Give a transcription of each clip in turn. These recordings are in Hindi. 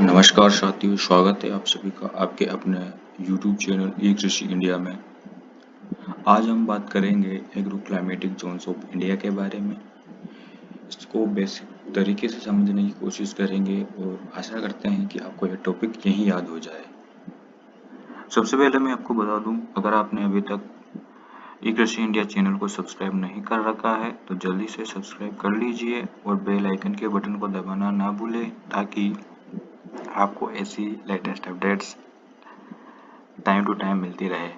नमस्कार साथियों, स्वागत है आप सभी का आपके अपने YouTube चैनल ई कृषि इंडिया में। आज हम बात करेंगे agro climatic zones of India के बारे में। इसको बेसिक तरीके से समझने की कोशिश करेंगे और आशा करते हैं कि आपको यह टॉपिक यहीं याद हो जाए। सबसे पहले मैं आपको बता दूं, अगर आपने अभी तक ई कृषि इंडिया चैनल को सब्सक्राइब नहीं कर रखा है तो जल्दी से सब्सक्राइब कर लीजिए और बेल आइकन के बटन को दबाना ना भूलें ताकि आपको ऐसी latest updates time to time मिलती रहे।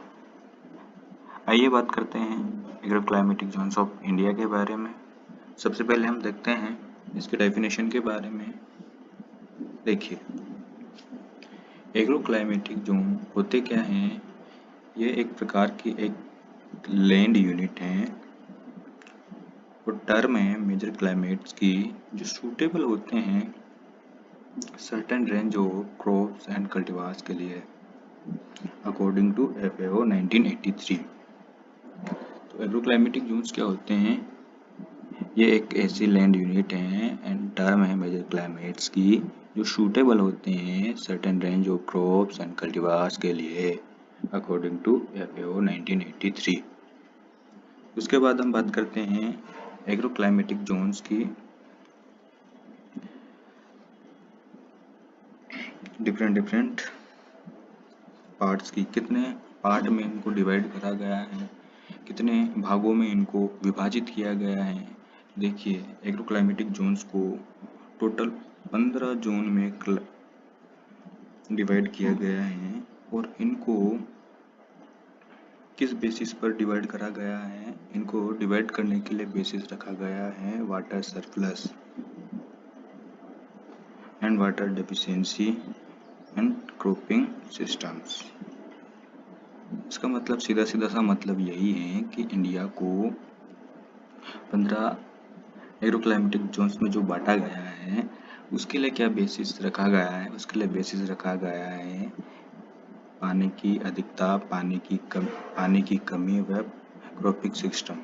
आइए बात करते हैं agro climatic zones of India के बारे में। सबसे पहले हम देखते हैं इसके डेफिनेशन के बारे में। देखिए, एग्रो क्लाइमेटिक जोन होते क्या हैं? ये एक प्रकार की एक लैंड यूनिट है और टर्म है मेजर क्लाइमेट्स की जो सूटेबल होते हैं certain range of crops and cultivars के लिए अकॉर्डिंग टू FAO 1983। तो एग्रो क्लाइमेटिक जोन्स क्या होते हैं? ये एक ऐसी लैंड यूनिट है एंड टर्म है मेजर क्लाइमेट्स की जो सूटेबल होते हैं certain range of crops and cultivars के लिए अकॉर्डिंग टू FAO 1983। उसके बाद हम बात करते हैं एग्रो क्लाइमेटिक जोन्स की डिफरेंट पार्ट्स की। कितने पार्ट में इनको डिवाइड करा गया है, कितने भागों में इनको विभाजित किया गया है। देखिए, एग्रो क्लाइमेटिक जोन्स को टोटल 15 जोन में डिवाइड किया गया है और इनको किस बेसिस पर डिवाइड करा गया है? इनको डिवाइड करने के लिए बेसिस रखा गया है water surplus and water deficiency and cropping systems. इसका मतलब सीधा सा मतलब यही है कि इंडिया को 15 एग्रो क्लाइमेटिक जोन्स में जो बांटा गया है उसके लिए क्या बेसिस रखा गया है? उसके लिए बेसिस रखा गया है पानी की अधिकता, पानी की कमी व क्रॉपिंग सिस्टम।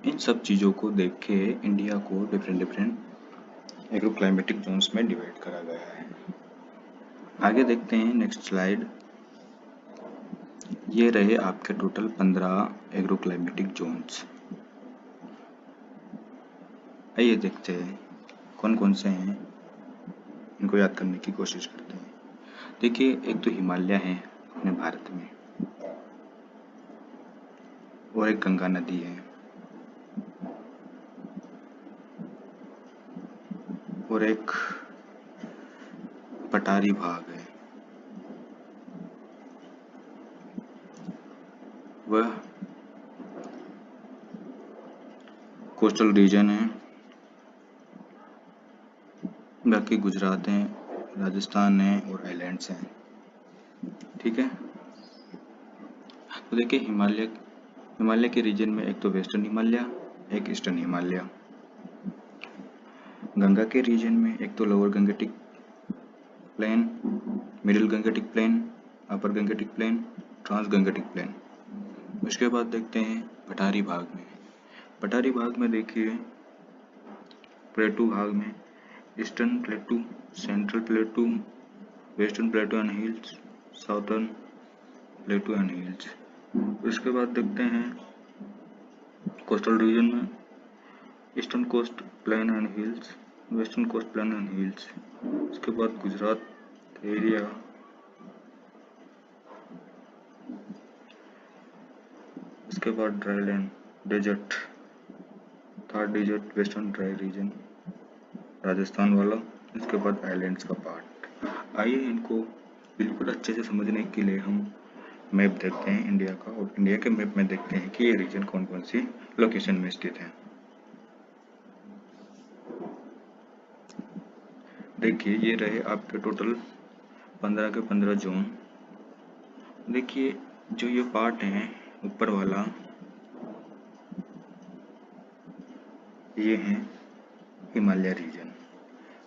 इन सब चीज़ों को देख के इंडिया को डिफरेंट एग्रो क्लाइमेटिक जोन्स में डिवाइड करा गया है। आगे देखते हैं नेक्स्ट स्लाइड। ये रहे आपके टोटल 15 एग्रो क्लाइमेटिक जोन्स। आइए देखते हैं कौन कौन से हैं, इनको याद करने की कोशिश करते हैं। देखिए, एक तो हिमालय है अपने भारत में और एक गंगा नदी है और एक पठारी भाग है, वह कोस्टल रीजन है। बाकी गुजरात है, राजस्थान है और आइलैंड्स हैं। ठीक है, तो देखिए हिमालय के रीजन में एक तो वेस्टर्न हिमालय, एक ईस्टर्न हिमालय। गंगा के रीजन में एक तो lower Gangetic plain, middle Gangetic plain, upper Gangetic plain, trans Gangetic plain. उसके बाद देखते हैं पठारी भाग में। पठारी भाग में देखिए, प्लेटू भाग में eastern plateau, central plateau, western plateau and hills, southern plateau and hills. उसके बाद देखते हैं कोस्टल रीजन में eastern coast plain and hills, western coast plain and hills. उसके बाद गुजरात एरिया, उसके बाद dry land desert, third desert western dry region Rajasthan वाला। इसके बाद आइलैंड्स का पार्ट। आइए इनको बिल्कुल अच्छे से समझने के लिए हम मैप देखते हैं इंडिया का, और इंडिया के मैप में देखते हैं कि ये रीजन कौन कौन सी लोकेशन में स्थित है। देखिए, ये रहे आपके टोटल 15 के 15 जोन। देखिए, जो ये पार्ट है ऊपर वाला, ये है हिमालय रीजन।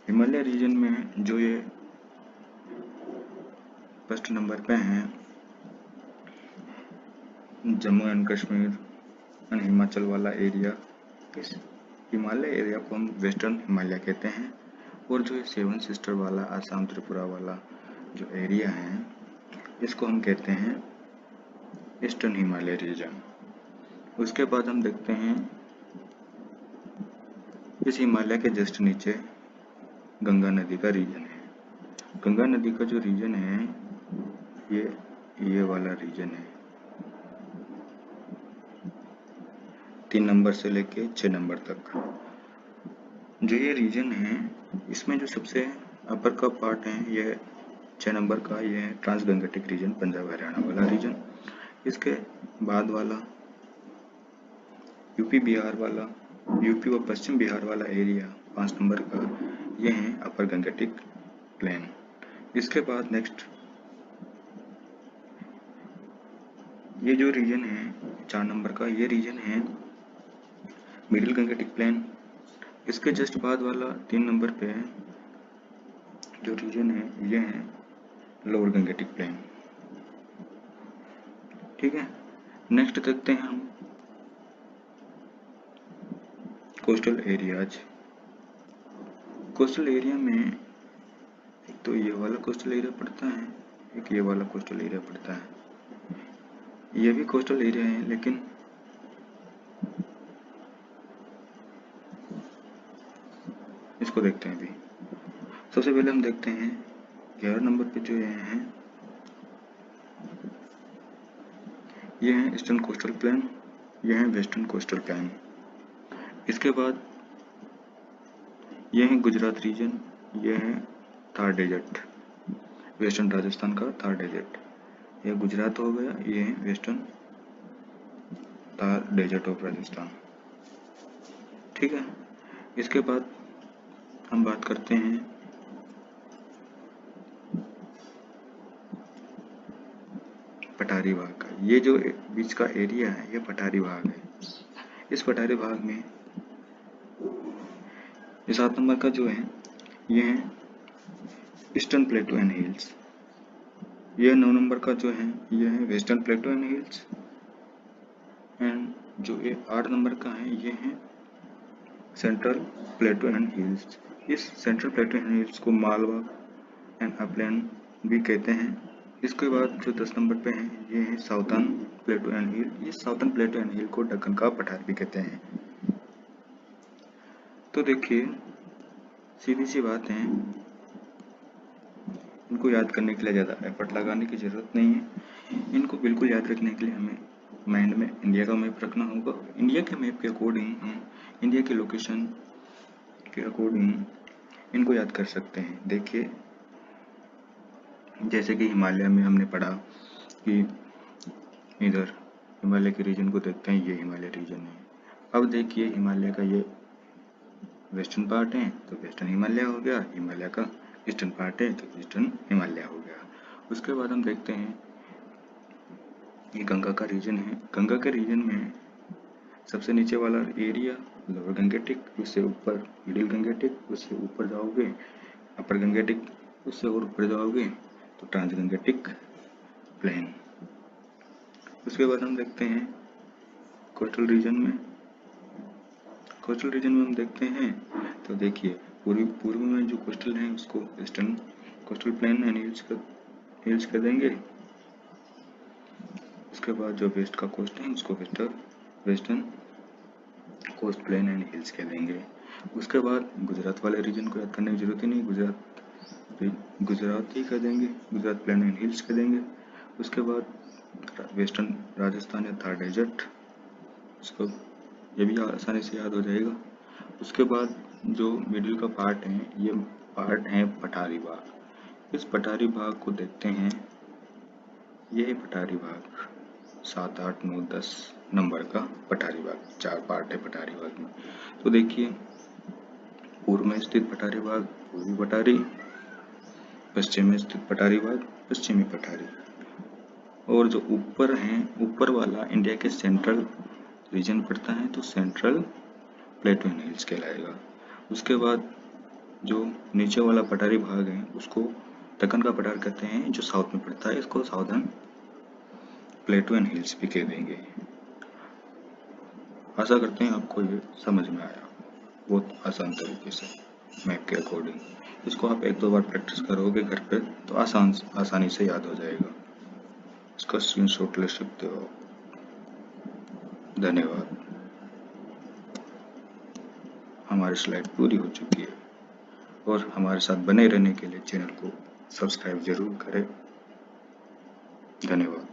हिमालय रीजन में जो ये फर्स्ट नंबर पे हैं जम्मू एंड कश्मीर एंड हिमाचल वाला एरिया। इस हिमालय एरिया को हम वेस्टर्न हिमालय कहते हैं और जो ये सेवन सिस्टर वाला आसाम त्रिपुरा वाला जो एरिया है, इसको हम कहते हैं ईस्टर्न हिमालय रीजन। उसके बाद हम देखते हैं इस हिमालय के जस्ट नीचे गंगा नदी का रीजन है। गंगा नदी का जो रीजन है ये वाला रीजन है, 3 नंबर से लेके 6 नंबर तक। जो ये रीजन है, इसमें जो सबसे अपर का पार्ट है ये 6 नंबर का, ये है trans Gangetic region, Punjab Haryana वाला रीजन। इसके बाद वाला यूपी बिहार वाला, यूपी और पश्चिम बिहार वाला एरिया 5 नंबर का, ये है अपर गंगेटिक प्लेन। इसके बाद नेक्स्ट ये जो रीजन है 4 नंबर का, ये रीजन है मिडिल गंगेटिक प्लेन। इसके जस्ट बाद वाला 3 नंबर पे जो रीजन है ये है लोअर गंगेटिक प्लेन। ठीक है, नेक्स्ट देखते हैं हम कोस्टल एरियाज। कोस्टल एरिया में एक तो ये वाला कोस्टल एरिया पड़ता है, एक ये वाला कोस्टल एरिया पड़ता है। ये भी कोस्टल एरिया है, लेकिन इसको देखते हैं अभी। सबसे पहले हम देखते हैं 11 नंबर पे जो ये है ईस्टर्न कोस्टल प्लेन, ये है वेस्टर्न कोस्टल प्लेन। इसके बाद ये है गुजरात रीजन, ये है थार डेजर्ट, वेस्टर्न राजस्थान का थार डेजर्ट। ये गुजरात हो गया, ये है western Thar desert of Rajasthan. ठीक है, इसके बाद हम बात करते हैं पठारी भाग का। ये जो बीच का एरिया है ये पठारी भाग है। इस पठारी भाग में ये 7 नंबर का जो है ये है ईस्टर्न प्लेटो एंड हिल्स। ये 9 नंबर का जो है ये है western plateau and hills. And जो ये 8 नंबर का है ये है सेंट्रल प्लेटो एंड हिल्स। इस सेंट्रल प्लेटो एंड हिल्स को मालवा एंड अपलैंड भी कहते हैं। इसके बाद जो 10 नंबर पे है ये है साउथर्न प्लेटो एंड हिल। ये साउथर्न प्लेटो एंड हिल को दक्कन का पठार भी कहते हैं। तो देखिए, सीधी सी बात है, इनको याद करने के लिए ज़्यादा एफर्ट लगाने की ज़रूरत नहीं है। इनको बिल्कुल याद रखने के लिए हमें माइंड में इंडिया का मैप रखना होगा। इंडिया के मैप के अकॉर्डिंग हम इंडिया की लोकेशन के अकॉर्डिंग इनको याद कर सकते हैं। देखिए, जैसे कि हिमालय में हमने पढ़ा कि इधर हिमालय के रीजन को देखते हैं, ये हिमालय रीजन है। अब देखिए, हिमालय का ये वेस्टर्न पार्ट है तो वेस्टर्न हिमालय हो गया, हिमालय का ईस्टर्न पार्ट है तो ईस्टर्न हिमालय हो गया। उसके बाद हम देखते हैं ये गंगा का रीजन है। गंगा के रीजन में सबसे नीचे वाला एरिया लोअर गंगेटिक, उससे ऊपर मिडिल गंगेटिक, उससे ऊपर जाओगे अपर गंगेटिक, उससे और ऊपर जाओगे तो ट्रांस गंगेटिक प्लेन। उसके बाद हम देखते हैं कोस्टल रीजन में। कोस्टल रीजन में हम देखते हैं तो देखिए, पूर्व में जो कोस्टल है उसको eastern coastal plain and hills कर देंगे। उसके बाद जो वेस्ट का कोस्ट है उसको western coast plain and hills कह देंगे। उसके बाद गुजरात वाले रीजन को याद करने की जरूरत ही नहीं, गुजरात ही कह देंगे, गुजरात प्लेन एंड हिल्स कह देंगे। उसके बाद वेस्टर्न राजस्थान या थार डेजर्ट, उसको ये भी आसानी से याद हो जाएगा। उसके बाद जो मिडिल का पार्ट है ये पार्ट है पठारी भाग। इस पठारी भाग को देखते हैं, ये है पठारी भाग, 7, 8, 9, 10 नंबर का पठारी भाग। 4 पार्ट है पठारी भाग में। तो देखिए, पूर्व में स्थित पठारी भाग पूर्वी पठारी, पश्चिम में स्थित पठारी भाग पश्चिमी पठारी, और जो ऊपर है ऊपर वाला इंडिया के सेंट्रल रीजन पड़ता है तो सेंट्रल प्लेटो एंड हिल्स कहलाएगा। उसके बाद जो नीचे वाला पठारी भाग है उसको दक्कन का पठार कहते हैं, जो साउथ में पड़ता है इसको साउथर्न प्लेटो एंड हिल्स भी कह देंगे। आशा करते हैं आपको ये समझ में आया बहुत आसान तरीके से मैप के अकॉर्डिंग। इसको आप 1-2 बार प्रैक्टिस करोगे घर पे तो आसानी से याद हो जाएगा। इसका स्क्रीनशॉट ले सकते हो। धन्यवाद। हमारी स्लाइड पूरी हो चुकी है और हमारे साथ बने रहने के लिए चैनल को सब्सक्राइब जरूर करें। धन्यवाद।